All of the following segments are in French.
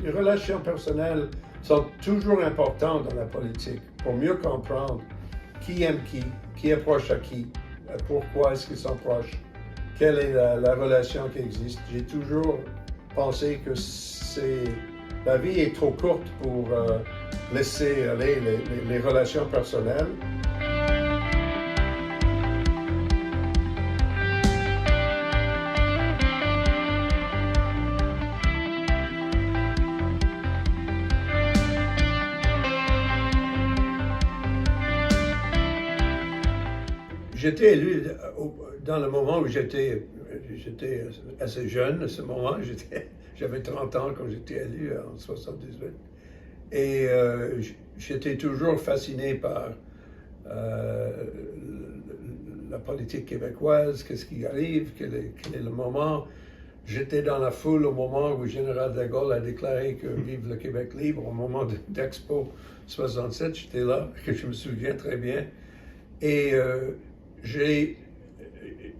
Les relations personnelles sont toujours importantes dans la politique pour mieux comprendre qui aime qui est proche à qui, pourquoi est-ce qu'ils sont proches, quelle est la relation qui existe. J'ai toujours pensé que la vie est trop courte pour laisser aller les relations personnelles. J'étais élu dans le moment où j'étais assez jeune, à ce moment, j'avais 30 ans quand j'étais élu en 78. Et j'étais toujours fasciné par la politique québécoise, qu'est-ce qui arrive, quel est le moment. J'étais dans la foule au moment où le général de Gaulle a déclaré que vive le Québec libre, au moment d'Expo 67, j'étais là, que je me souviens très bien. Et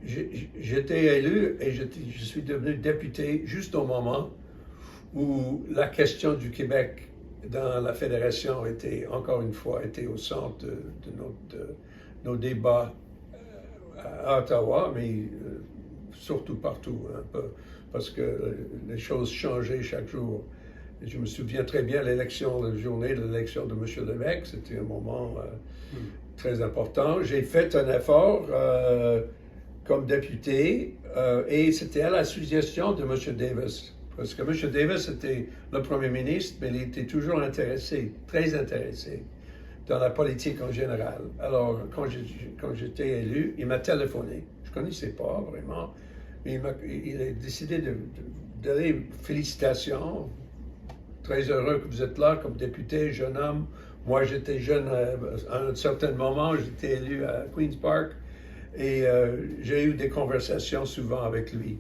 j'étais élu et je suis devenu député juste au moment où la question du Québec dans la fédération était, encore une fois, au centre de nos débats à Ottawa, mais surtout partout, hein, parce que les choses changeaient chaque jour. Et je me souviens très bien la journée de l'élection de M. Lévesque, c'était un moment très important. J'ai fait un effort comme député et c'était à la suggestion de M. Davis. Parce que M. Davis était le premier ministre, mais il était toujours intéressé, très intéressé, dans la politique en général. Alors, quand j'étais élu, il m'a téléphoné. Je ne connaissais pas vraiment, mais il a décidé d'aller, félicitations, très heureux que vous êtes là comme député, jeune homme. Moi, j'étais jeune à un certain moment, j'étais élu à Queen's Park et j'ai eu des conversations souvent avec lui.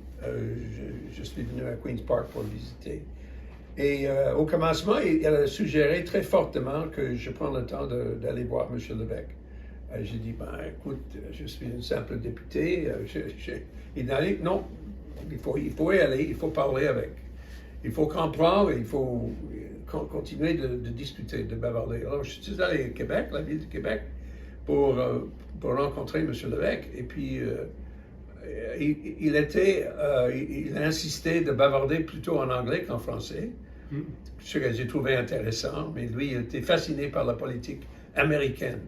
Je suis venu à Queen's Park pour le visiter. Et au commencement, il a suggéré très fortement que je prenne le temps d'aller voir M. Lévesque. J'ai dit, écoute, je suis un simple député. Il a dit, non, il faut y aller, il faut parler avec. Il faut comprendre, il faut continuer de discuter, de bavarder. Alors, je suis allé au Québec, la ville de Québec, pour rencontrer M. Lévesque. Et puis, il a insisté de bavarder plutôt en anglais qu'en français, ce que j'ai trouvé intéressant. Mais lui, il était fasciné par la politique américaine.